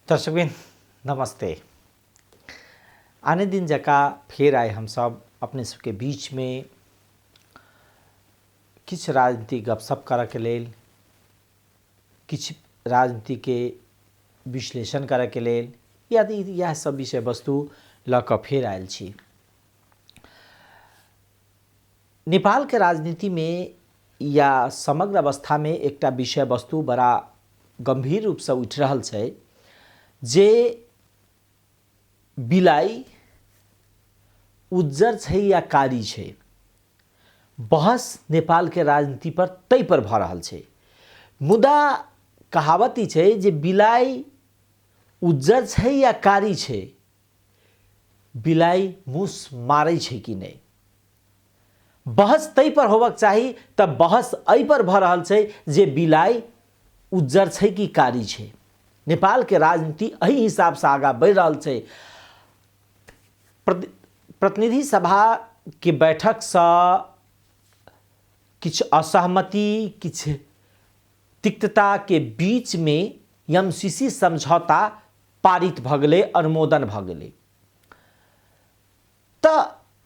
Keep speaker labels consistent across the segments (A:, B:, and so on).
A: दर्शकबिन नमस्ते। आने दिन जका फिर आए हम सब अपने सबके बीच में किछ राजनीति गपशप करे के लेल, किछ राजनीति के विश्लेषण करे के लेल यदि यह सब विषय वस्तु ल क फिर आयल छी। नेपाल के राजनीति में या समग्र अवस्था में एकटा विषय वस्तु बड़ा गंभीर रूप से उठ रहल छै जे बिलाई उज्जर छै या कारी छै। बहस नेपाल के राजनीति पर तै पर भ रहल छै। मुदा कहावत ई छै जे बिलाई उज्जर छै या कारी छै, बिलाई मूस मारै छै कि नहीं। बहस तै पर होबक चाही तब बहस एहि पर भ रहल छै जे बिलाई उज्जर छै कि कारी छै। नेपाल के राजनीति एही हिसाब से आगा बढ़ रहल छै। प्रतिनिधि सभा के बैठक से किछ असहमति, किछ तिक्तता के बीच में एमसीसी समझौता पारित भ गेलै, अनुमोदन भ गेलै। त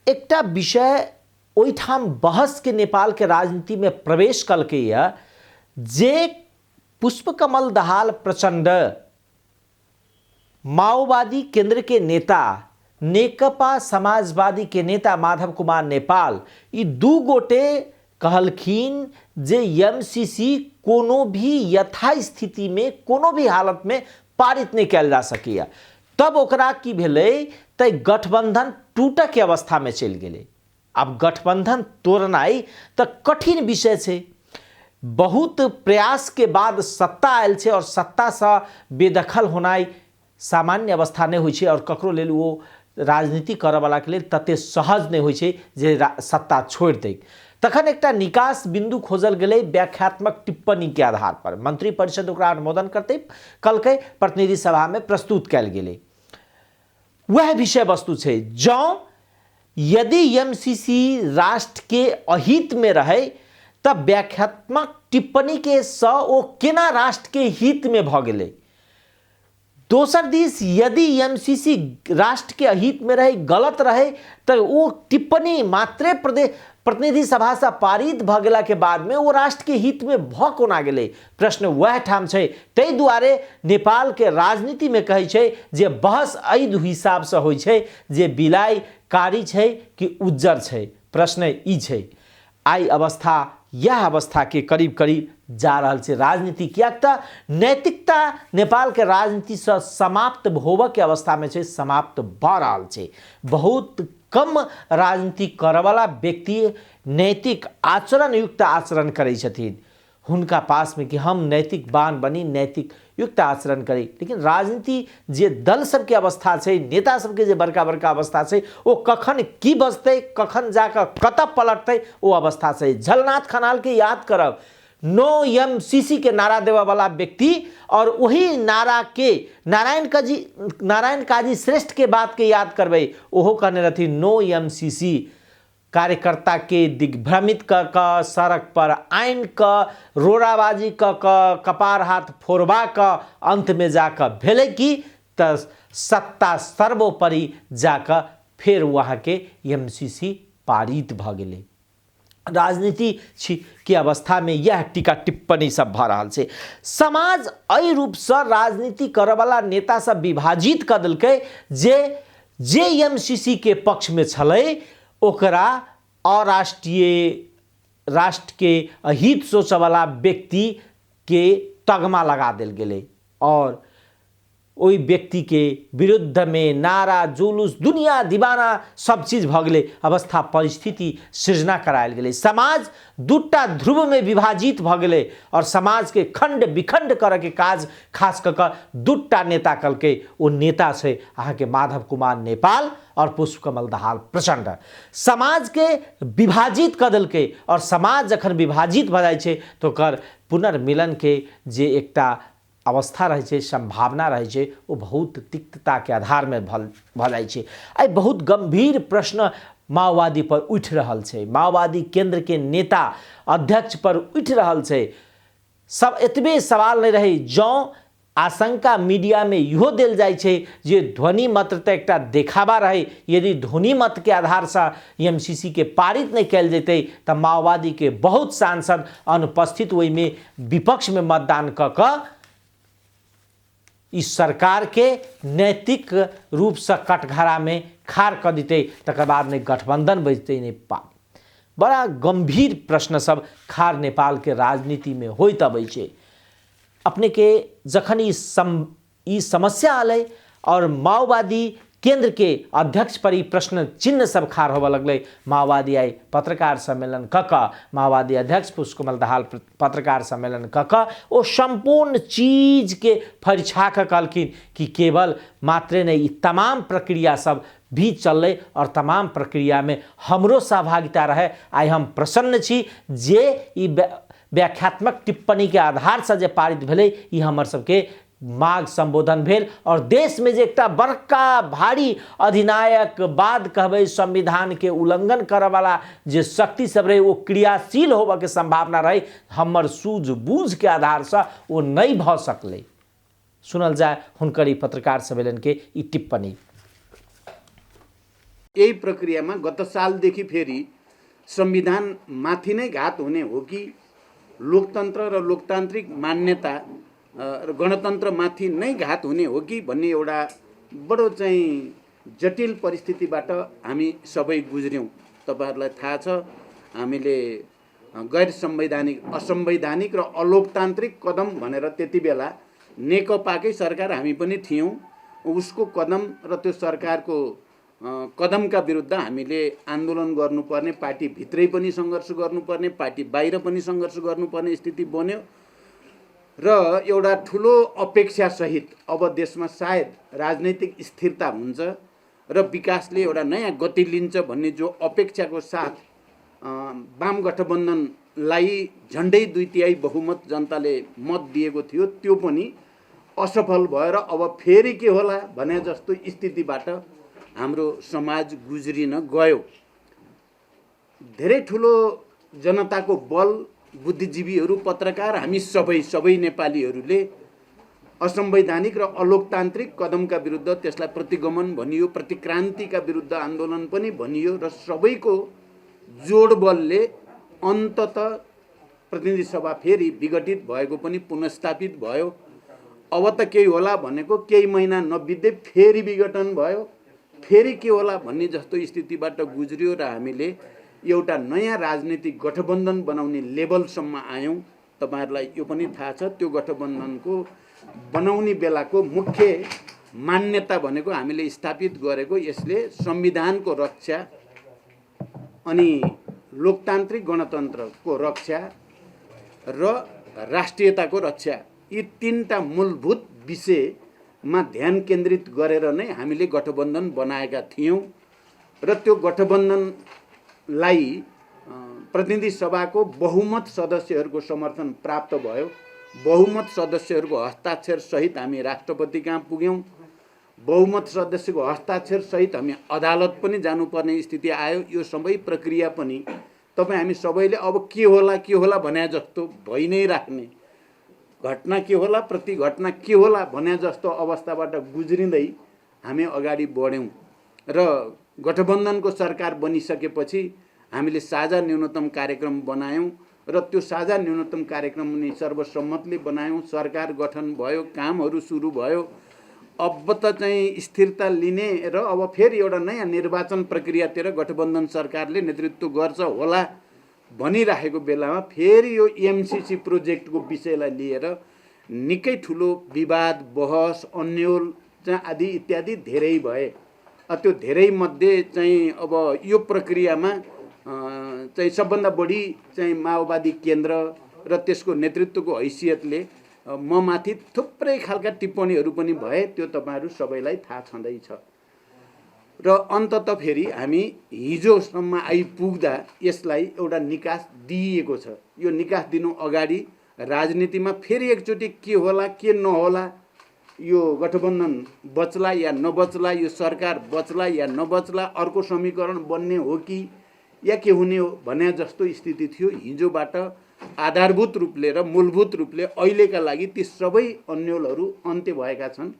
A: एकटा विषय ओइठाम बहस के नेपाल के राजनीति में प्रवेश कलकै या जे पुष्पकमल दाहाल प्रचंड माओवादी केंद्र के नेता, नेकपा समाजवादी के नेता माधव कुमार नेपाल, ई दू गोटे कहलखिन जे एमसीसी कोनो भी यथास्थिति में, कोनो भी हालत में पारित नहीं कैल जा सकैया। तब ओकरा की भेलै त गठबंधन टूटे के अवस्था में चल गेलै। अब गठबंधन तोड़नाई त कठिन विषय छै। बहुत प्रयास के बाद सत्ता आयल छै और सत्ता से बेदखल होनाई सामान्य अवस्था नहीं होइ छै और ककरो लेल वो राजनीति करे वाला के लेल तते सहज नहीं होइ छै जे सत्ता छोड़ दे। तखन एकटा निकास बिंदु खोजल गेलै व्याख्यात्मक टिप्पणी के आधार पर। मंत्री परिषद ओकरा अनुमोदन करते कलकै, प्रतिनिधि सभा में प्रस्तुत कैल गेलै। वह विषय वस्तु छै जौ यदि एमसीसी राष्ट्र के अहित में रहे तब व्याख्यात्मक टिप्पणी के स ओ केना राष्ट्र के हित में भ गेलै। दोसर दिस यदि एमसीसी राष्ट्र के अहित में रहे, गलत रहे तो वो टिप्पणी मात्रे प्रतिनिधि सभा से पारित भ गेला के बाद में वो राष्ट्र के हित में भ कोना गेलै, प्रश्न वह ठाम छै। तै दुआरे नेपाल के राजनीति में कहै छै जे बहस एहि हिसाब से होइ छै जे बिलाई कारी छै कि उज्जर छै। प्रश्न ई छै। आई अवस्था यह अवस्था के करीब करीब जा रहल छै राजनीति। कियाक त नैतिकता नेपाल के राजनीति से समाप्त होबे के अवस्था में छै, समाप्त भ रहल छै। बहुत कम राजनीति करे वाला व्यक्ति नैतिक आचरण युक्त आचरण करै छथिन। हुनका पास में कि हम नैतिकवान बनी, नैतिक युक्त आचरण करी। लेकिन राजनीति जे दल सबके अवस्था छै, नेता सबके जे बड़का बड़का अवस्था छै, वो कखन की बजतै, कखन जाकर कतऽ पलटतै, वो अवस्था छै। झलनाथ खनाल के याद करब, नो एमसीसी के नारा देवा वाला व्यक्ति और वही नारा के नारायण काजी श्रेष्ठ के बात के याद करबै। ओहो कहने रहती नो एमसीसी। कार्यकर्ता के दिग्भ्रमित क सड़क पर आइन क रोराबाजी क कपार हाथ फोड़बा क अंत में जाकर भेले कि त सत्ता सर्वोपरि जाकर फिर वहाँ के एमसीसी पारित भ गेलै। राजनीति की अवस्था में यह टीका टिप्पणी सब भ रहल छै। समाज एहि रूप से राजनीति करे वाला नेता सब विभाजित कर देलकै जे एमसीसी के पक्ष में छलै ओकरा अराष्ट्रीय, राष्ट्र के अहित सोचे वाला व्यक्ति के तगमा लगा देल गेलै और ओई व्यक्ति के विरुद्ध में नारा, जुलूस, दुनिया दीवाना सब चीज भ गेलै। अवस्था परिस्थिति सृजना करायल गेलै। समाज दूटा ध्रुव में विभाजित भ गेलै और समाज के खंड विखंड करे के काज खास कर दूटा नेता कलकै। वो नेता छै अहाँ के माधव कुमार नेपाल और पुष्पकमल दाहाल प्रचंड। समाज के विभाजित कर देलकै और समाज जखन विभाजित भ जाइ छै तो ओकर पुनर्मिलन के जे एकटा अवस्था रहे छै, संभावना रहे छै, वो बहुत तिक्तता के आधार में भ जाइ छै। आई बहुत गंभीर प्रश्न माओवादी पर उठ रहल छै। माओवादी केंद्र के नेता अध्यक्ष पर उठ रहल छै। सब एतबे सवाल नहीं रहे जौ आशंका मीडिया में इहो देल जाइ छै जे ध्वनि मत तऽ एकटा देखावा रहे, यदि ध्वनि मत के आधार से एमसीसी के पारित नहीं कल जेतै तऽ माओवादी के बहुत सांसद अनुपस्थित ओहि में विपक्ष में मतदान क इस सरकार के नैतिक रूप से कटघरा में खाड़ कर देते, तकर बाद में गठबंधन बजते नेपाल। बड़ा गंभीर प्रश्न सब खाड़ नेपाल के राजनीति में होइत अबै छै। अपने के जखन ई समस्या आलै और माओवादी केंद्र के अध्यक्ष पर ही प्रश्न चिन्ह सब खाड़ होबे लगलै, माओवादी आई पत्रकार सम्मेलन कऽ माओवादी अध्यक्ष पुष्पकमल दाहाल पत्रकार सम्मेलन कऽ ओ संपूर्ण चीज के फरिछा कऽ कहलखिन कि केवल मात्रे नहीं, ई तमाम प्रक्रिया सब भी चललै और तमाम प्रक्रिया में हमरो सहभागिता रहे। आई हम प्रसन्न छी जे ई व्याख्यात्मक टिप्पणी के आधार से जे पारित भेलै, ई हमर सबके माग संबोधन भेल और देश में जे एकटा बड़का भारी अधिनायकवाद कहबै संविधान के उल्लंघन करे वाला जे शक्ति सब रहे वो क्रियाशील होबे के संभावना रहे, हमर सूझबूझ के आधार से वो नहीं भ सकलै। सुनल जाए हुनकर ई पत्रकार सम्मेलन के ई टिप्पणी।
B: यही प्रक्रिया में गत सालदेखि फेरि संविधान माथि नै घात हुने हो कि लोकतन्त्र र लोकतान्त्रिक मान्यता र गणतन्त्र माथि नै घात हुने हो कि भन्ने एउटा बडो चाहिँ जटिल परिस्थितिबाट हामी सबै गुज्र्यौं। तपाईहरुलाई थाहा छ, हामीले गैर संवैधानिक, असंवैधानिक र अलोकतान्त्रिक कदम भनेर त्यति बेला नेकपाकै सरकार हामी पनि थियौं। उसको कदम र त्यो सरकारको कदमका विरुद्ध हामीले आन्दोलन गर्नुपर्ने, पार्टी भित्रै पनि सङ्घर्ष गर्नुपर्ने, पार्टी बाहिर पनि सङ्घर्ष गर्नुपर्ने स्थिति बन्यो र एउटा ठुलो अपेक्षा सहित अब देशमा सायद राजनैतिक स्थिरता हुन्छ र विकासले एउटा नयाँ गति लिन्छ भन्ने जो अपेक्षाको साथ वाम गठबन्धनलाई झन्डै 2/3 बहुमत जनताले मत दिएको थियो, त्यो पनि असफल भएर अब फेरि के होला भने जस्तो स्थितिबाट हाम्रो समाज गुज्रिन गयो। धेरै ठुलो जनताको बल, बुद्धिजीवीहरू, पत्रकार, हामी सबै नेपालीहरूले असंवैधानिक र अलोकतान्त्रिक कदमका विरुद्ध त्यसलाई प्रतिगमन भनियो, प्रतिक्रान्तिका विरुद्ध आन्दोलन पनि भनियो र सबैको जोड बलले अन्ततः प्रतिनिधि सभा फेरि विघटित भएको पनि पुनर्स्थापित भयो। अब त केही होला भनेको केही महिना नबित्दै फेरि विघटन भयो, फेरि के होला भन्ने जस्तो स्थितिबाट गुज्रियो र हामीले एउटा नयाँ राजनीतिक गठबन्धन बनाउने लेभलसम्म आयौं। तपाईहरुलाई यो पनि थाहा छ, त्यो गठबन्धनको बनाउने बेलाको मुख्य मान्यता भनेको हामीले स्थापित गरेको यसले संविधानको रक्षा अनि लोकतान्त्रिक गणतन्त्रको रक्षा र राष्ट्रियताको रक्षा, यी तीनटा मूलभूत विषयमा ध्यान केन्द्रित गरेर नै हामीले गठबन्धन बनाएका थियौं र त्यो गठबन्धनलाई प्रतिनिधि सभाको बहुमत सदस्यहरूको समर्थन प्राप्त भयो। बहुमत सदस्यहरूको हस्ताक्षर सहित हामी राष्ट्रपति कहाँ पुग्यौं। बहुमत सदस्यको हस्ताक्षर सहित हामी अदालत पनि जानुपर्ने स्थिति आयो। यो सबै प्रक्रिया पनि हामी सबैले अब के होला भने जस्तो भइ नै राख्ने, घटना के होला, प्रति घटना के होला भने जस्तो अवस्थाबाट गुज्रिँदै हामी अगाडि बढ्यौं र गठबन्धनको सरकार बनिसकेपछि हामीले साझा न्यूनतम कार्यक्रम बनायौं र त्यो साझा न्यूनतम कार्यक्रम पनि सर्वसम्मतले बनायौं। सरकार गठन भयो, कामहरू सुरु भयो। अब त चाहिँ स्थिरता लिने र अब फेरि एउटा नयाँ निर्वाचन प्रक्रियातिर गठबन्धन सरकारले नेतृत्व गर्छ होला भनिराखेको बेलामा फेरि यो एमसीसी प्रोजेक्टको विषयलाई लिएर निकै ठुलो विवाद, बहस, अन्यल चाहिँ आदि इत्यादि धेरै भए। त्यो धेरै मध्ये चाहिँ अब यो प्रक्रियामा चाहिँ सबभन्दा बढी चाहिँ माओवादी केन्द्र र त्यसको नेतृत्वको हैसियतले म माथि थुप्रै खालका टिप्पणीहरू पनि भए, त्यो तपाईहरु सबैलाई थाहा छँदैछ। र अन्ततः फेरि हामी हिजोसम्म आइपुग्दा यसलाई एउटा निकास दिइएको छ। यो निकास दिनु अगाडि राजनीतिमा फेरि एकचोटि के होला के नहोला, यो गठबन्धन बच्ला या नबच्ला, यो सरकार बच्ला या नबच्ला, अर्को समीकरण बन्ने हो कि या के हुने हो भने जस्तो स्थिति थियो। हिजोबाट आधारभूत रूपले र मूलभूत रूपले अहिलेका लागि ती सबै अन्योलहरू अन्त्य भएका छन्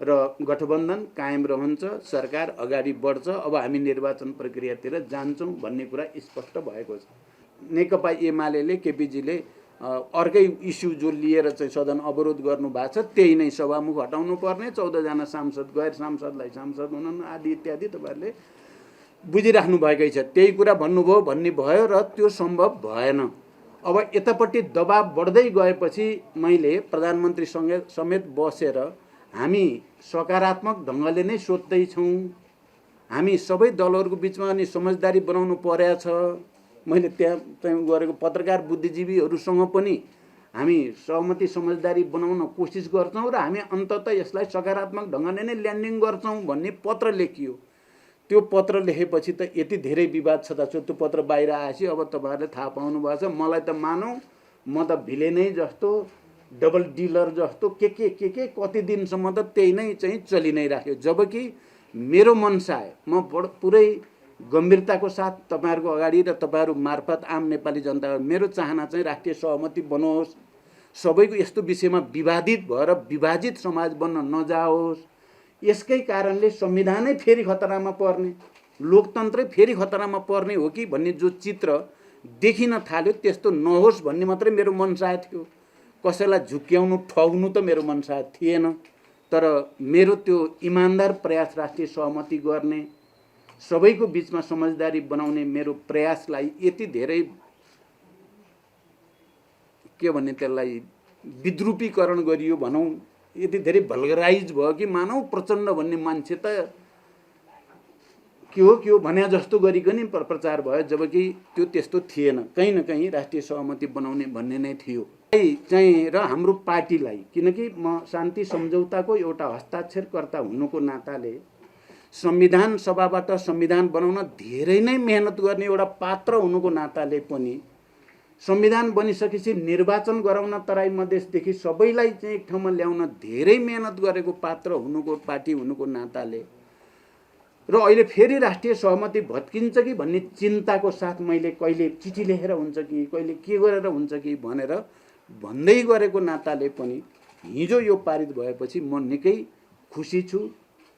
B: र गठबन्धन कायम रहन्छ, सरकार अगाडि बढ्छ। अब हामी निर्वाचन प्रक्रियातिर जान्छौँ भन्ने कुरा स्पष्ट भएको छ। नेकपा एमाले केपीजीले अर्कै इस्यु जो लिएर चाहिँ सदन अवरोध गर्नु भएको छ त्यही नै सभामुख हटाउनु पर्ने, 14 जना सांसद गैर सांसदलाई सांसद हुन आदि इत्यादि तपाईँहरूले बुझिराख्नु भएकै छ। त्यही कुरा भन्नुभयो भन्ने भयो र त्यो सम्भव भएन। अब यतापट्टि दबाब बढ्दै गएपछि मैले प्रधानमन्त्रीसँग समेत बसेर हामी सकारात्मक ढङ्गले नै सोध्दैछौँ, हामी सबै दलहरूको बिचमा अनि समझदारी बनाउनु परेको छ। मैले त्यहाँ गरेको पत्रकार बुद्धिजीवीहरूसँग पनि हामी सहमति समझदारी बनाउन कोसिस गर्छौँ र हामी अन्ततः यसलाई सकारात्मक ढङ्गले नै ल्यान्डिङ गर्छौँ भन्ने पत्र लेखियो। त्यो पत्र लेखेपछि त यति धेरै विवाद छ त्यो पत्र बाहिर आएपछि अब तपाईँहरूले थाहा पाउनु भएको छ। मलाई त मानौँ म त भिलेनै जस्तो डबल डिलर जस्तो के कति दिनसम्म त त्यही नै चाहिँ चलि नै राख्यो। जबकि मेरो मनसाय म पुरै गम्भीरताको साथ तपाईँहरूको अगाडि र तपाईँहरू मार्फत आम नेपाली जनता मेरो चाहना चाहिँ राष्ट्रिय सहमति बनोस्, सबैको यस्तो विषयमा विवादित भएर विभाजित समाज बन्न नजाओस्। यसकै कारणले संविधानै फेरि खतरामा पर्ने, लोकतन्त्रै फेरि खतरामा पर्ने हो कि भन्ने जो चित्र देखिन थाल्यो त्यस्तो नहोस् भन्ने मात्रै मेरो मनसाय थियो। कसैलाई झुक्क्याउनु ठग्नु त मेरो मनसाय थिएन। तर मेरो त्यो इमान्दार प्रयास राष्ट्रिय सहमति गर्ने, सबैको बिचमा समझदारी बनाउने मेरो प्रयासलाई यति धेरै के भन्ने त्यसलाई विद्रूपीकरण गरियो भनौँ, यति धेरै भल्गराइज भयो कि मानौ प्रचण्ड भन्ने मान्छे त के हो भने जस्तो गरिकन प्रचार भयो। जबकि त्यो त्यस्तो थिएन, कहीँ न कहीँ राष्ट्रिय सहमति बनाउने भन्ने नै थियो चाहिँ। र हाम्रो पार्टीलाई, किनकि म शान्ति सम्झौताको एउटा हस्ताक्षरकर्ता हुनुको नाताले संविधान सभाबाट संविधान बनाउन धेरै नै मेहनत गर्ने एउटा पात्र हुनुको नाताले पनि संविधान बनिसकेपछि निर्वाचन गराउन तराई मधेसदेखि सबैलाई चाहिँ एक ठाउँमा ल्याउन धेरै मेहनत गरेको पात्र हुनुको पार्टी हुनुको नाताले र अहिले फेरि राष्ट्रिय सहमति भत्किन्छ कि भन्ने चिन्ताको साथ मैले कहिले चिठी लेखेर हुन्छ कि कहिले के गरेर हुन्छ कि भनेर भन्दै गरेको नाताले पनि हिजो यो पारित भएपछि म निकै खुसी छु।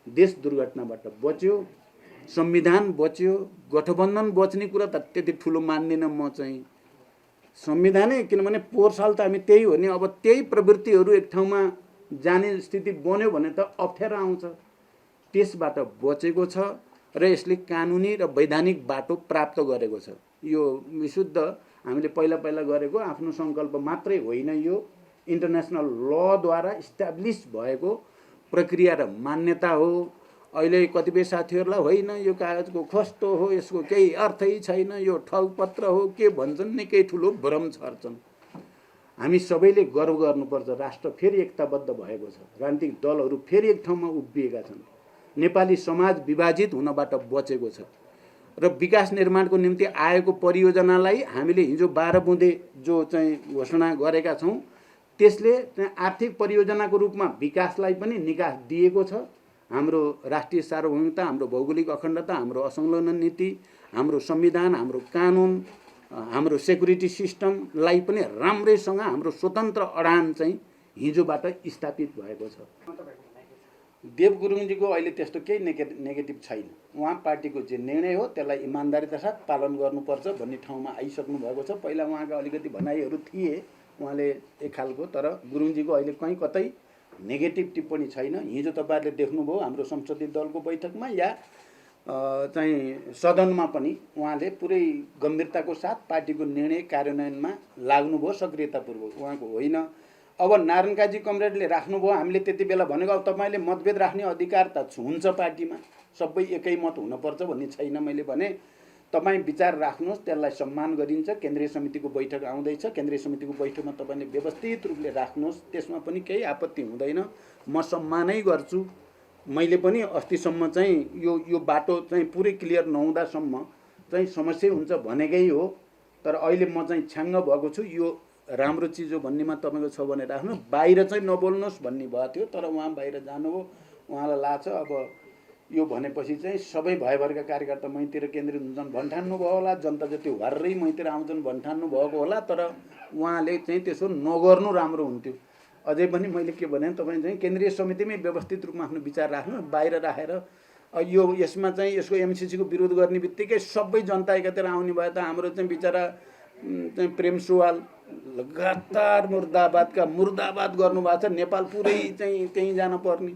B: देश दुर्घटनाबाट बच्यो, संविधान बच्यो, गठबन्धन बच्ने कुरा त त्यति ठुलो मान्दिनँ म चाहिँ। संविधानै, किनभने पोहोर साल त हामी त्यही हो नि, अब त्यही प्रवृत्तिहरू एक ठाउँमा जाने स्थिति बन्यो भने त अप्ठ्यारो आउँछ। त्यसबाट बचेको छ र यसले कानुनी र वैधानिक बाटो प्राप्त गरेको छ। यो विशुद्ध हामीले पहिला गरेको आफ्नो सङ्कल्प मात्रै होइन, यो इन्टरनेसनल लद्वारा इस्टाब्लिस भएको प्रक्रिया र मान्यता हो। अहिले कतिपय साथीहरूलाई होइन यो कागजको खस्तो हो, यसको केही अर्थै छैन, यो ठगपत्र हो के भन्छन्, निकै ठुलो भ्रम छर्छन्। हामी सबैले गर्व गर्नुपर्छ, राष्ट्र फेरि एकताबद्ध भएको छ, राजनीतिक दलहरू फेरि एक ठाउँमा उभिएका छन्, नेपाली समाज विभाजित हुनबाट बचेको छ र विकास निर्माणको निम्ति आएको परियोजनालाई हामीले हिजो 12 बुँदे जो चाहिँ घोषणा गरेका छौँ त्यसले आर्थिक परियोजनाको रूपमा विकासलाई पनि निकास दिएको छ। हाम्रो राष्ट्रिय सार्वभौमिकता, हाम्रो भौगोलिक अखण्डता, हाम्रो असंलग्न नीति, हाम्रो संविधान, हाम्रो कानुन, हाम्रो सेक्युरिटी सिस्टमलाई पनि राम्रैसँग हाम्रो स्वतन्त्र अडान चाहिँ हिजोबाट स्थापित भएको छ। देव गुरुङजीको अहिले त्यस्तो केही नेगेटिभ छैन। उहाँ पार्टीको जे निर्णय हो त्यसलाई इमान्दारीका साथ पालन गर्नुपर्छ भन्ने ठाउँमा आइसक्नु भएको छ। पहिला उहाँका अलिकति भनाइहरू थिए उहाँले एक खालको, तर गुरुङजीको अहिले कहीँ कतै नेगेटिभ टिप्पणी छैन। हिजो तपाईँहरूले देख्नुभयो हाम्रो संसदीय दलको बैठकमा या चाहिँ सदनमा पनि उहाँले पुरै गम्भीरताको साथ पार्टीको निर्णय कार्यान्वयनमा लाग्नुभयो सक्रियतापूर्वक। उहाँको होइन अब नारायण काजी कमरेडले राख्नुभयो, हामीले त्यति बेला भनेको अब तपाईँले मतभेद राख्ने अधिकार त हुन्छ पार्टीमा, सबै एकै मत हुनुपर्छ भन्ने छैन। मैले भने तपाईँ विचार राख्नुहोस्, त्यसलाई सम्मान गरिन्छ। केन्द्रीय समितिको बैठक आउँदैछ, केन्द्रीय समितिको बैठकमा तपाईँले व्यवस्थित रूपले राख्नुहोस्, त्यसमा पनि केही आपत्ति हुँदैन, म सम्मानै गर्छु। मैले पनि अस्तिसम्म चाहिँ यो बाटो चाहिँ पुरै क्लियर नहुँदासम्म चाहिँ समस्या हुन्छ भनेकै हो, तर अहिले म चाहिँ छ्याङ्ग भएको छु। यो राम्रो चिज हो भन्नेमा तपाईँको छ भने राख्नु, बाहिर चाहिँ नबोल्नुहोस् भन्ने भएको थियो, तर उहाँ बाहिर जानुभयो, उहाँलाई लाग्छ अब यो भनेपछि चाहिँ सबै भयभरका कार्यकर्ता मैतिर केन्द्रित हुन्छन् भन्ठान्नु भयो होला, जनता जति हर्रै मैतिर आउँछन् भन्ठान्नु भएको होला, तर उहाँले चाहिँ त्यसो नगर्नु राम्रो हुन्थ्यो। अझै पनि मैले के भने तपाईँ चाहिँ केन्द्रीय समितिमै व्यवस्थित रूपमा आफ्नो विचार राख्नु, बाहिर राखेर यो यसमा चाहिँ यसको एमसिसीको विरोध गर्ने बित्तिकै सबै जनता एकातिर आउने भए त हाम्रो चाहिँ बिचरा चाहिँ प्रेम सुवाल लगातार मुर्दाबाद गर्नुभएको छ। नेपाल पुरै चाहिँ त्यहीँ जान पर्ने,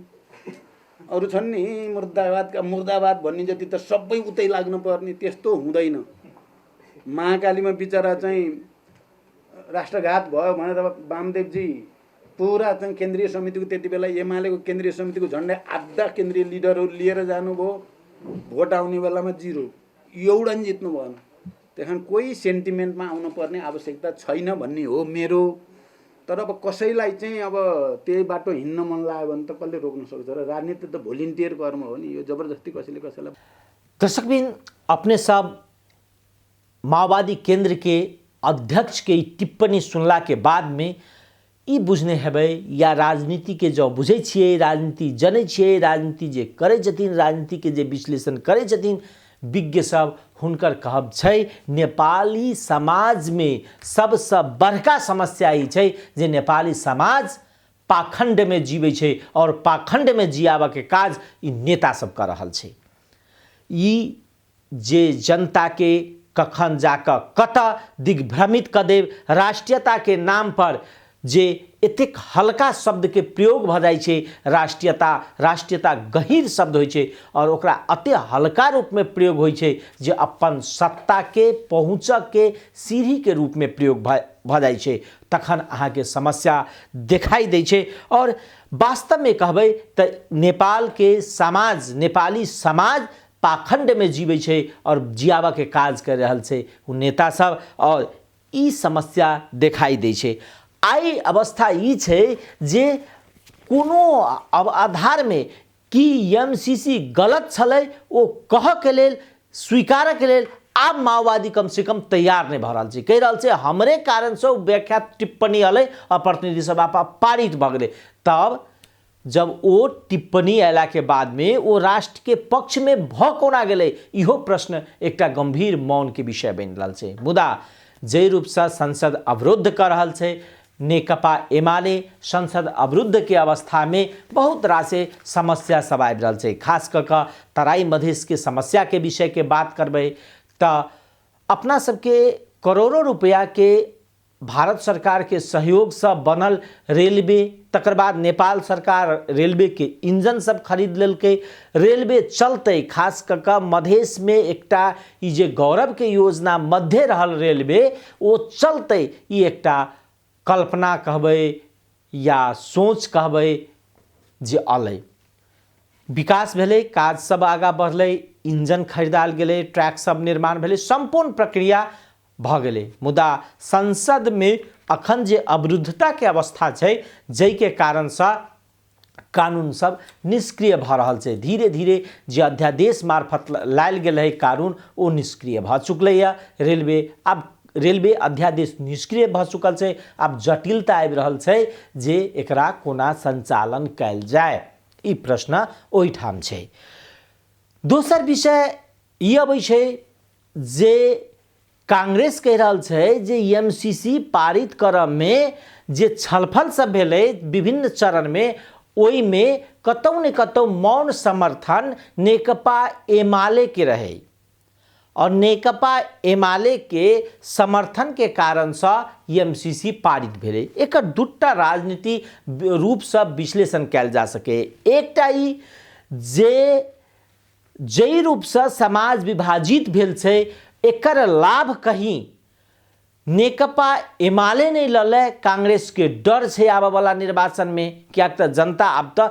B: अरू छन् नि मुर्दाबाद भन्ने जति त सबै उतै लाग्नु पर्ने, त्यस्तो हुँदैन। महाकालीमा बिचरा चाहिँ राष्ट्रघात भयो भनेर वामदेवजी पुरा चाहिँ केन्द्रीय समितिको त्यति बेला एमालेको केन्द्रीय समितिको झन्डै आधा केन्द्रीय लिडरहरू लिएर जानुभयो, भोट आउने बेलामा 0, एउटा नि जित्नु भएन। त्यहाँ कोही सेन्टिमेन्टमा आउनुपर्ने आवश्यकता छैन भन्ने हो मेरो। तर अब कसैलाई चाहिँ अब त्यही बाटो हिँड्न मन लाग्यो भने त कसले रोक्न सक्छ र? राजनीति त भोलिन्टियर कर्म हो नि, यो जबरजस्ती कसैले कसैलाई।
A: दर्शकबिन, अपने सब माओवादी केंद्र के अध्यक्ष के टिप्पणी सुनला के बाद में ई बुझने हेबै या राजनीति के जो बुझे छिए, राजनीति जनै छिए, राजनीति जे करे छथिन, राजनीति के जे विश्लेषण करे छथिन विज्ञ सब, हुनकर कहब छै नेपाली समाज में सबसे बड़का समस्या ई छै जे नेपाली समाज पाखंड में जीवे छै और पाखंड में जियाबा के काज ई नेता सब कर रहल छै। ई जे जनता के कखन जाकर कत दिग्भ्रमित क देव, राष्ट्रीयता के नाम पर जे एतेक हल्का शब्द के प्रयोग भ जाइ छै, राष्ट्रीयता गहीर शब्द होइ छै और ओकरा अते हल्का रूप में प्रयोग होइ छै जे अपन सत्ता के पहुँच के सीढ़ी के रूप में प्रयोग भ जाइ छै, तखन अहाँ के समस्या दिखाई दै छै। और वास्तव में कहबै त नेपाल के समाज, नेपाली समाज पाखंड में जीवे छै और जियाबा के काज कर रहल छै उ नेता सब, और ई समस्या दिखाई दै छै। आई अवस्था ई छै जे कोनो आधार में कि एमसीसी गलत छलै ओ कह के लेल, स्वीकार के लेल आब माओवादी कम से कम तैयार नहीं भ रहल छै। कह रहल छै हमरे कारण से व्याख्या टिप्पणी अलै और प्रतिनिधि सभा पारित भ गेलै। तब जब वो टिप्पणी अयला के बाद में वो राष्ट्र के पक्ष में भ कोना गेलै, इहो प्रश्न एकटा गंभीर मौन के विषय बन रहल छै। मुदा जे रूप से संसद अवरुद्ध कर रहल छै नेकपा एमाले, संसद अवरुद्ध के अवस्था में बहुत रासे समस्या सब आबि रहल छै। खास कऽ तराई मधेश के समस्या के विषय के बात करबै तो अपना सबके करोड़ों रुपया के भारत सरकार के सहयोग से बनल रेलवे, तकर बाद नेपाल सरकार रेलवे के इंजन सब खरीद लेलकै, रेलवे चलते। खास कऽ मधेश में एकटा ई जे गौरव के योजना मध्य रहल रेलवे वो चलते, ई एकटा कल्पना कहबै या सोच कहबै जे अलै। विकास भेलै, काज सब आगा बढ़लै, इंजन खरीदाल गेलै, ट्रैक सब निर्माण भेलै, संपूर्ण प्रक्रिया भ गेलै। मुदा संसद में अखन जे अवरुद्धता के अवस्था छै, जै के कारण से कानून सब निष्क्रिय भ रहल छै। धीरे धीरे जे अध्यादेश मार्फत लायल गेल है कानून ओ निष्क्रिय भ चुकलैया। रेलवे अध्यादेश निष्क्रिय भ चुकल छै। अब जटिलता आबि रहल छै जे एकरा कोना संचालन कैल जाय, ई प्रश्न ओहि ठाम छै। दोसर विषय ई अबै छै जे कांग्रेस कह रहल छै जे एमसीसी पारित करऽ में जे छलफल सब भेलै विभिन्न चरण में, ओहि में कतौ ने कतौ मौन समर्थन नेकपा एमाले के रहे और नेकपा एमाले के समर्थन के कारण से एमसीसी पारित भेलै। एकर दूटा राजनीति रूप से विश्लेषण कैल जा सके। एकटा ई जे रूप से समाज विभाजित भेल छै, एकर लाभ कहीं नेकपा एमाले नहीं लले, कांग्रेस के डर छै आबे वाला निर्वाचन में। क्या तो जनता अब तो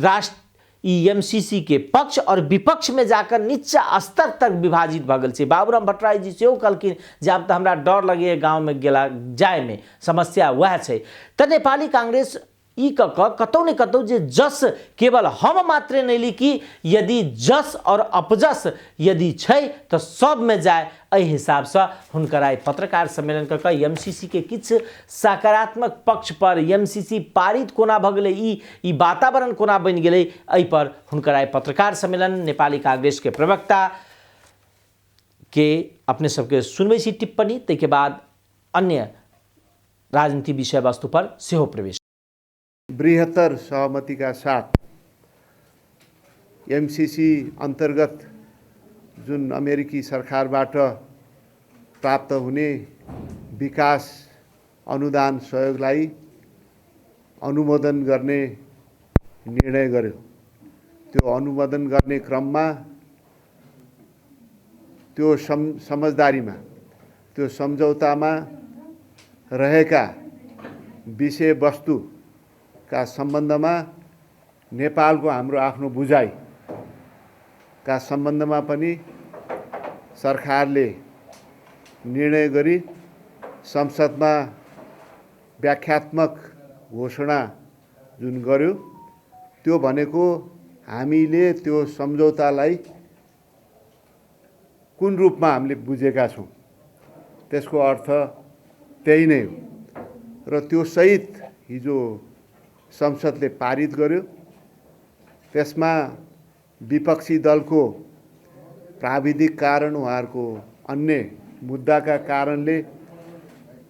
A: राष्ट्र एमसीसी के पक्ष और विपक्ष में जाकर नीचा स्तर तक विभाजित भ गेल छै। बाबूराम भट्टराई जी सेहो कहलखिन जे आब तो हमरा डर लगैए गाँव में गेला जाय में, समस्या वह छै। त नेपाली कांग्रेस ई कतौ ने कतौ जे जस केवल हम मात्रे नहीं लिखी, यदि जस और अपजस यदि छै तो सब में जाए, एहि हिसाब से हुनकर आई पत्रकार सम्मेलन कऽ एमसीसी के किछ सकारात्मक पक्ष पर, एमसीसी पारित कोना भ गेलै, ई वातावरण कोना बनि गेलै, एहि पर हुनकर आई पत्रकार सम्मेलन। नेपाली कांग्रेस के प्रवक्ता के अपने सबके सुनबै छी टिप्पणी, ताहि के बाद अन्य राजनीति विषयवस्तु पर सेहो प्रवेश।
C: बृहत्तर सहमतिका साथ एमसीसी अन्तर्गत जुन अमेरिकी सरकारबाट प्राप्त हुने विकास अनुदान सहयोगलाई अनुमोदन गर्ने निर्णय गर्यो। त्यो अनुमोदन गर्ने क्रममा त्यो समझदारीमा, त्यो सम्झौतामा रहेका विषयवस्तुका सम्बन्धमा नेपालको हाम्रो आफ्नो बुझाइका सम्बन्धमा पनि सरकारले निर्णय गरी संसदमा व्याख्यात्मक घोषणा जुन गर्यो, त्यो भनेको हामीले त्यो सम्झौतालाई कुन रूपमा हामीले बुझेका छौँ त्यसको अर्थ त्यही नै हो। र त्यो सहित हिजो संसदले पारित गर्यो। त्यसमा विपक्षी दलको प्राविधिक कारण, उहाँहरूको अन्य मुद्दाका कारणले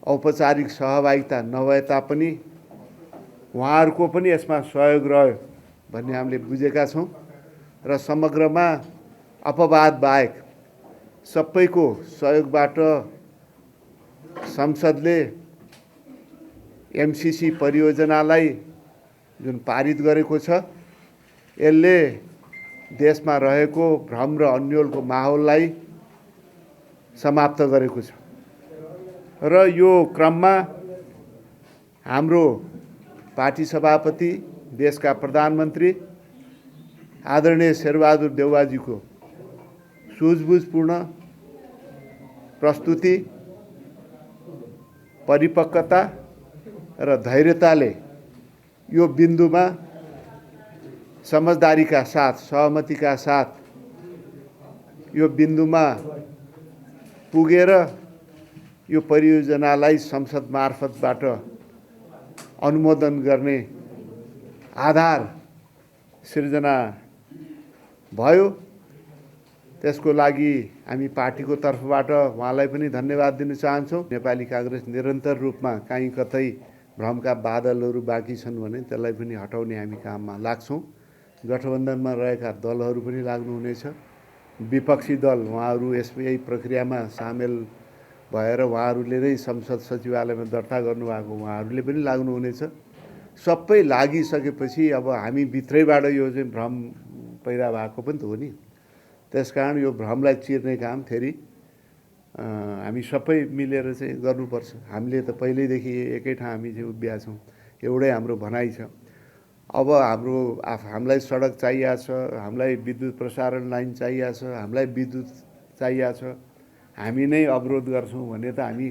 C: औपचारिक सहभागिता नभए तापनि उहाँहरूको पनि यसमा सहयोग रह्यो भन्ने हामीले बुझेका छौँ। र समग्रमा अपवाद बाहेक सबैको सहयोगबाट संसदले एमसीसी परियोजनालाई जुन पारित गरेको छ, यसले देशमा रहेको भ्रम र अन्योलको माहौललाई समाप्त गरेको छ। र यो क्रममा हाम्रो पार्टी सभापति, देशका प्रधानमन्त्री आदरणीय शेरबहादुर देउवाजीको सुझबुझपूर्ण प्रस्तुति, परिपक्वता र धैर्यताले यो बिन्दुमा समझदारीका साथ, सहमतिका साथ यो बिन्दुमा पुगेर यो परियोजनालाई संसद मार्फतबाट अनुमोदन गर्ने आधार सिर्जना भयो। त्यसको लागि हामी पार्टीको तर्फबाट उहाँलाई पनि धन्यवाद दिन चाहन्छौँ। नेपाली कांग्रेस निरन्तर रूपमा कहीँ कतै भ्रमका बादलहरू बाँकी छन् भने त्यसलाई पनि हटाउने हामी काममा लाग्छौँ। गठबन्धनमा रहेका दलहरू पनि लाग्नुहुनेछ। विपक्षी दल उहाँहरू यही प्रक्रियामा सामेल भएर उहाँहरूले नै संसद सचिवालयमा दर्ता गर्नुभएको उहाँहरूले पनि लाग्नुहुनेछ। सबै लागिसकेपछि अब हामी भित्रैबाट यो चाहिँ भ्रम पैदा भएको पनि त हो नि। त्यसकारण यो भ्रमलाई चिर्ने काम फेरि हामी सबै मिलेर चाहिँ गर्नुपर्छ। हामीले त पहिल्यैदेखि एकै ठाउँ हामी चाहिँ उभिएका छौँ, एउटै हाम्रो भनाइ छ। अब हामीलाई सडक चाहिएको छ, हामीलाई विद्युत प्रसारण लाइन चाहिएको छ, हामीलाई विद्युत चाहिएको छ, हामी नै अवरोध गर्छौँ भने त हामी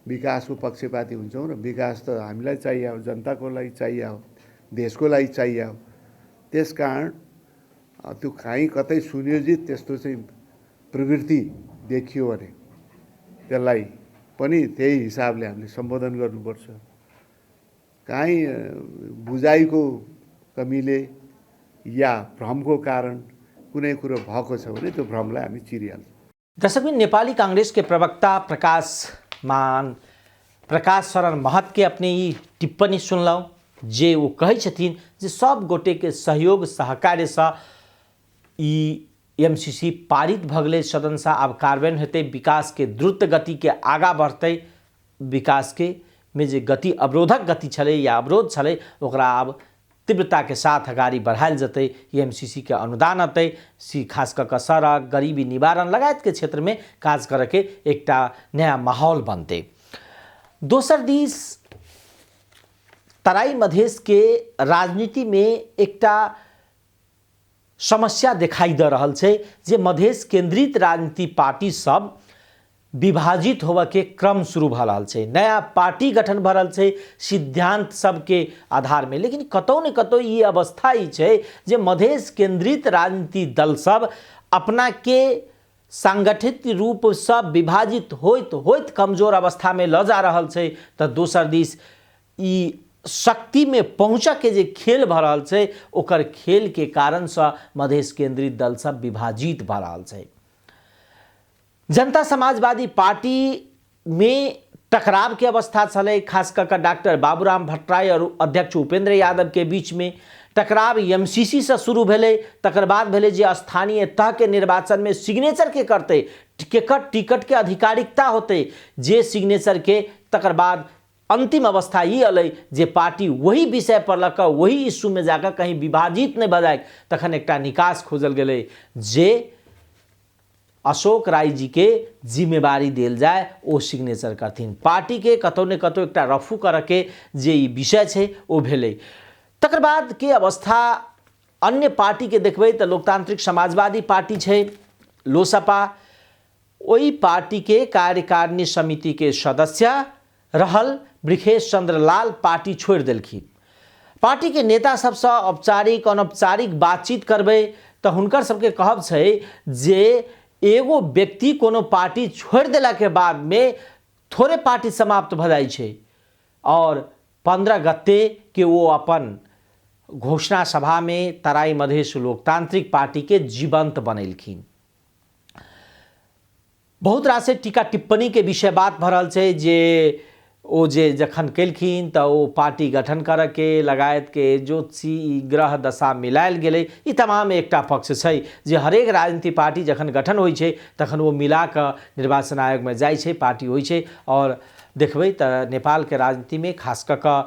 C: विकासको पक्षपाती हुन्छौँ। र विकास त हामीलाई चाहियो, जनताको लागि चाहियो, देशको लागि चाहियो। त्यसकारण त्यो कहीँ कतै सुनियोजित त्यस्तो चाहिँ प्रवृत्ति देखियो भने त्यसलाई पनि त्यही हिसाबले हामीले सम्बोधन गर्नुपर्छ। कहीँ बुझाइको कमीले या भ्रमको कारण कुनै कुरो भएको छ भने त्यो भ्रमलाई हामी चिरिहाल्छौँ।
A: दर्शकबिन, नेपाली कांग्रेस के प्रवक्ता प्रकाश शरण महत के अपने ये टिप्पणी सुनलौं, जे वो कहै छथिन जे सब गोटे के सहयोग सहकार्य से एमसीसी पारित भगले, सदन से अब कार्यान्वयन हेतै, विकास के द्रुत गति के आगा बढ़तै, विकास के में जे गति अवरोधक गति छलै या अवरोध छलै ओकरा अब तीव्रता के साथ अगाडि बढ़ायल जतै। एमसीसी के अनुदान अतै, खास कर सड़क, गरीबी निवारण लगायत के क्षेत्र में काज करे के एकटा नया माहौल बनते। दोसर दिस तराई मधेश के राजनीति में एकटा समस्या दिखाई दे रहल छै जे मधेश केंद्रित राजनीति पार्टी सब विभाजित होबे के क्रम शुरू भ रहल छै। नया पार्टी गठन भ रहल छै सिद्धांत सबके आधार में, लेकिन कतौ न कतौ ये अवस्था ही छै जे मधेश केंद्रित राजनीति दल सब अपना के सांगठित रूप से विभाजित होइत कमजोर अवस्था में ल जा रहल छै। तो दोसर दिस ई शक्ति में पहुँचा के जे खेल भ रहल छै ओकर खेल के कारण से मधेश केंद्रित दल सब विभाजित भ रहल छै। जनता समाजवादी पार्टी में टकराव की अवस्था चले, खास कर डॉक्टर बाबूराम भट्टराई और अध्यक्ष उपेंद्र यादव के बीच में टकराव एमसीसी से शुरू भेले, तकर बाद भेले जे स्थानीय तह के निर्वाचन में सिग्नेचर के करते टिकट के आधिकारिकता होते, जे सिग्नेचर के तकर बाद अंतिम अवस्था ये अलै जे पार्टी वही विषय पर लक वही इश्यू में जाकर कहीं विभाजित नहीं भऽ जाए, तखन एकटा निकास खोजल गेलै जे अशोक राय जी के जिम्मेवारी देल जाए, ओ सिग्नेचर करथिन। पार्टी के कतौ ने कतौ एकटा रफू कर के जे ई विषय छै ओ भेलै। तकर बाद के अवस्था अन्य पार्टी के देखबै तऽ लोकतांत्रिक समाजवादी पार्टी छै, लोसपा, ओई पार्टी के कार्यकारिणी समिति के सदस्य रहल ब्रिखेश चंद्र लाल पार्टी छोड़ देलखिन। पार्टी के नेता सबसे औपचारिक अनौपचारिक बातचीत करबै तऽ हुनकर सबके कहब छै जे एगो व्यक्ति कोनो पार्टी छोड़ देला के बाद में थोड़े पार्टी समाप्त भ जाय छै और 15 गते के वो अपन घोषणा सभा में तराई मधेश लोकतांत्रिक पार्टी के जीवंत बनेलखिन। बहुत रास टीका टिप्पणी के विषय बात भ रहल छै जे ओ जे जखन केलखिन तऽ ओ पार्टी गठन करऽ के लगायत के ज्योतिषी ग्रह दशा मिलायल गेलै, ई तमाम एकटा पक्ष छै जे हरेक राजनीतिक पार्टी जखन गठन होइ छै तखन वो मिला कऽ निर्वाचन आयोग में जाइ छै, पार्टी होइ छै। और देखबै तऽ नेपाल के राजनीति में खास कऽ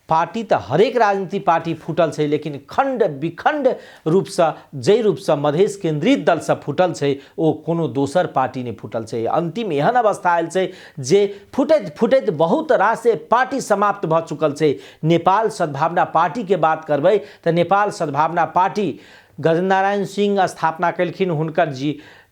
A: पार्टी तऽ हरेक राजनीतिक पार्टी फूटल छै, लेकिन खंड विखंड रूप से जै रूप से मधेश केंद्रित दल से फूटल छै ओ कोनो दोसर पार्टी नहीं फूटल छै। अंतिम एहन अवस्था आयल छै जे फूटैत फूटैत बहुत रास पार्टी समाप्त भ चुकल छै। नेपाल सद्भावना पार्टी के बात करबै तऽ नेपाल सद्भावना पार्टी गजेन्द्र नारायण सिंह स्थापना केलखिन, हुनकर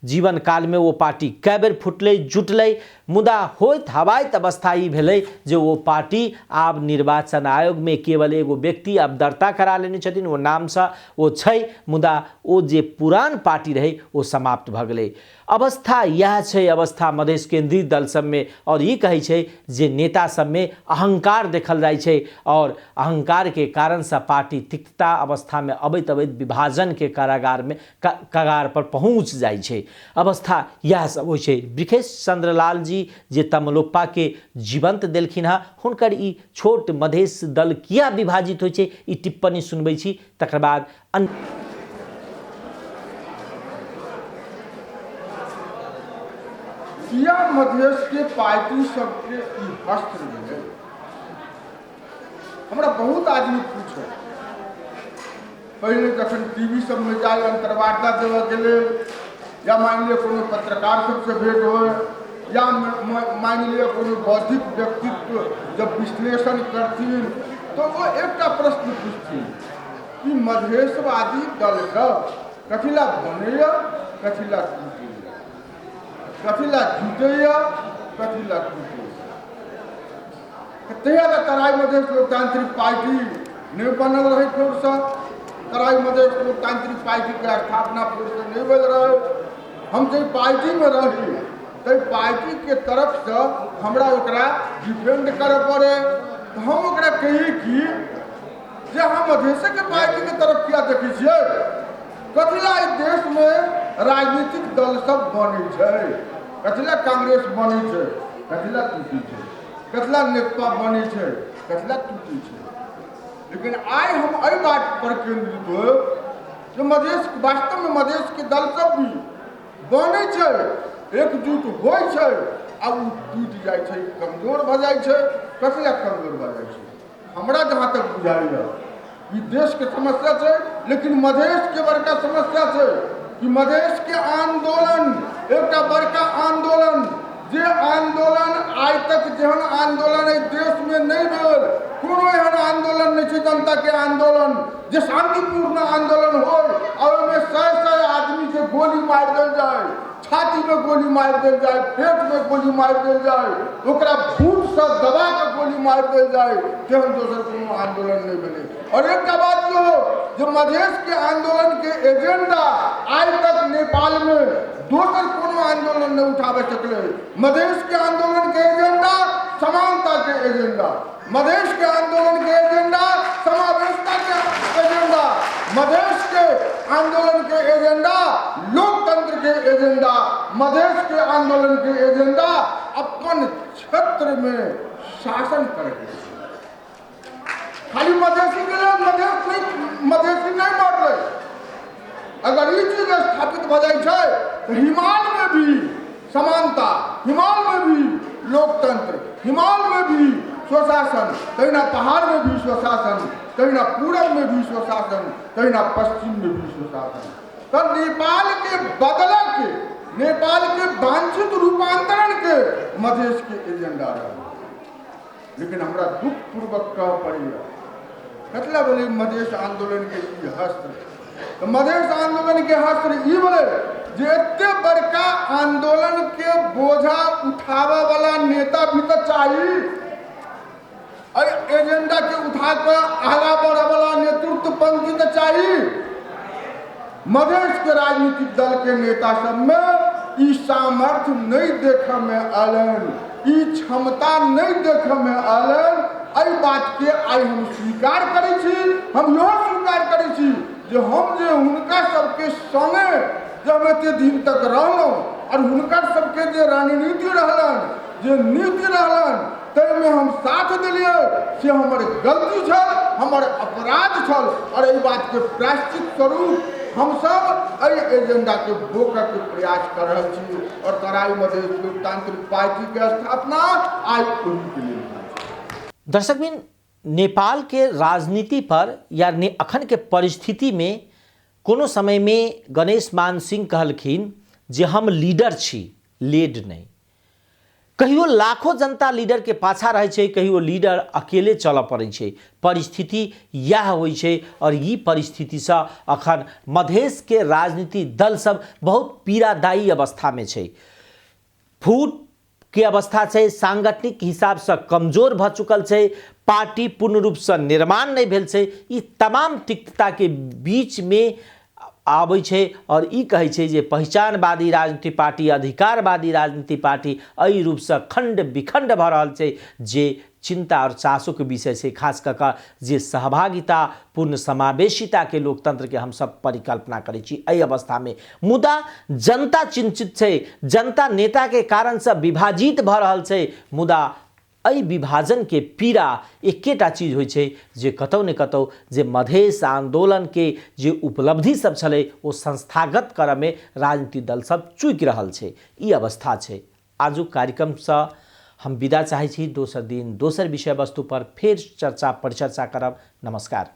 A: जीवन काल में वो पार्टी कई बेर फुटलै जुटलै, मुदा होइत हवाइत अवस्था ई भेलै जे वो पार्टी आब निर्वाचन आयोग में केवल एगो व्यक्ति अब दर्ता करा लेने छथिन, वो नाम से वो छै, मुदा वो जे पुरान पार्टी रहे वो समाप्त भ गेलै। अवस्था यह छै, अवस्था मधेश केंद्रित दल सब में, और ये कहै छै जे नेता सब में अहंकार देखल जाइ छै और अहंकार के कारण से पार्टी तिक्तता अवस्था में अबैत अबैत विभाजन के कारागार में कगार पर पहुँच जाइ छै। अवस्था यह सब होइ छै। ब्रिखेश चंद्र लाल जी जे तमलोपा के जीवंत देलखिन है, हुनकर ई छोट मधेश दल किया विभाजित होइ छै ई टिप्पणी सुनबै छी, तकर बाद
D: किया मधेश के पार्टी सबके ई हस्त्र मिले। हमरा बहुत आदमी पूछे, पहले जखन टीवी सब में जाए अंतर्वार्ता देवे के लेल, या मान लिया कोनो पत्रकार सबसे भेंट हो, या मान लिया कोनो बौद्धिक व्यक्तित्व जब विश्लेषण करथिन तो वो एकटा प्रश्न पूछथिन कि मधेशवादी दल सब कथिला बनैया, कथिला टूटैया, कथिला जुटैया, कथिला टूटैया। तहिया तराई मधेश लोकतांत्रिक पार्टी नहीं बनल रहे फेर से, तराई मधेश लोकतांत्रिक पार्टी के स्थापना फेर से नहीं भेल रहे। हम जे पार्टी में रही तै पार्टी के तरफ से हमरा ओकरा डिफेंड करे पड़े, तो हम ओकरा कही कि जे हम मधेश के पार्टी के तरफ किया देखै छियै, कथिला देश में राजनीतिक दल सब बनै छै, कथिला कांग्रेस बनै छै, कथिला टूटै छै, कथिला नेकपा बनै छै, कथिला टूटै छै। लेकिन आइ हम एहि बात पर केंद्रित हो जे मधेश वास्तव में मधेश के दल सब भी बनै छै, एकजुट होइ छै, आ उ टूट जाइ छै, कमजोर भ जाइ छै। कथिला कमजोर भ जाइ छै? हमरा जहाँ तक बुझाइया ई देश के समस्या छै, लेकिन मधेश के बड़का समस्या छै कि मधेश के आंदोलन एकटा बड़का आंदोलन, जे आंदोलन आज तक जेहन आंदोलन एहि देश में नहीं भेल, कोनो एहन आंदोलन नहीं छै जनता के आंदोलन जे शांतिपूर्ण आंदोलन हो और में 100 आदमी के गोली मार देल जाए, छाती में गोली मार देल जाए, पेट में गोली मार देल जाए, ओकरा फूट से दबा के गोली मार देल जाए, तेहन दोसर कोनो आंदोलन नहीं भेलै। और एक बात यो जो मधेश के आंदोलन के एजेंडा आज तक नेपाल में दोसर कोनो आंदोलन नहीं उठावे सकले। मधेश के आंदोलन के एजेंडा समानता के एजेंडा, मधेश के आंदोलन के एजेंडा समावेशिता के एजेंडा, मधेश के आंदोलन के एजेंडा लोकतंत्र के एजेंडा, मधेश के आंदोलन के एजेंडा अपन क्षेत्र में शासन करेंगे। खाली मधेसी के लिए मधेसी नहीं मर रहे। अगर ये चीज स्थापित हो जाए तो हिमालय में भी समानता, हिमालय में भी लोकतंत्र, हिमालय में भी स्वशासन, कहीं ना पहाड़ में भी स्वशासन, कहीं ना पूरब में भी स्वशासन, कहीं ना पश्चिम में भी स्वशासन। तो नेपाल के बदला के, नेपाल के वांछित रूपांतरण के मधेश के एजेंडा रहे। लेकिन हमारा दुख पूर्वक कह पड़ेगा मतलब बोले मधेश आंदोलन के ई हस्त्र, तो मधेश आंदोलन के हस्त्र ई बोले जे एते बड़का आंदोलन के बोझा उठावे वाला नेता भी तो चाहिए। एजेंडा के उठा कर आगा बढ़े वाला नेतृत्व पंक्ति तो चाहिए। मधेश के राजनीतिक दल के नेता सब में ई सामर्थ्य नहीं देखे में आलन, ई क्षमता नहीं देखे में आलन। एहि बात के आई हम स्वीकार करै छी, हम इहो स्वीकार करै छी जे हम जे हुनका सबके संगे जब एते दिन तक रहलहुँ और हुनकर सबके जे रणनीति रहलन, जे नीति रहलन, ताहिमे हम साथ दिलियै से हमर गलती छल, हमर अपराध छल। और एहि बात के प्रायश्चित स्वरूप हम सब एहि एजेंडा के रोकऽ के प्रयास कर रहल छी। और तराई मधेश लोकतांत्रिक पार्टी के स्थापना आई ओहि के लिए।
A: दर्शकबिन, नेपाल के राजनीति पर या अखन के परिस्थिति में कोनो समय में गणेश मान सिंह कहलखिन जे हम लीडर छी, लीड नहीं। कहियो लाखों जनता लीडर के पाछा रहे छै, कहियो लीडर अकेले चल पड़े छै। परिस्थिति यह होइ छै और ई परिस्थिति से अखन मधेश के राजनीति दल सब बहुत पीड़ादायी अवस्था में छै। फूट के अवस्था छै, सांगठनिक हिसाब से कमजोर भ चुकल छै, पार्टी पूर्ण रूप से निर्माण नहीं भेल छै। ई तमाम तिक्तता के बीच में आबै छै और ई कहै छै जे पहचानवादी राजनीति पार्टी, अधिकारवादी राजनीति पार्टी एहि रूप से खंड विखंड भ रहल छै, जे चिंता और चासो के विषय से खास कर जे सहभागिता पूर्ण समावेशिता के लोकतंत्र के हम सब परिकल्पना करै छी। एहि अवस्था में मुदा जनता चिंतित छै, जनता नेता के कारण से विभाजित भ रहल छै। मुदा एहि विभाजन के पीड़ा एकेटा चीज होइ छै जे कतौ ने कतौ जे मधेश आंदोलन के जे उपलब्धि सब छलै ओ संस्थागत करय में राजनीतिक दल सब चूकि रहल छै। ई अवस्था छै। आजुक कार्यक्रम से हम विदा चाहै छी। दोसर दिन दोसर विषय वस्तु पर फेर चर्चा परिचर्चा करब। नमस्कार।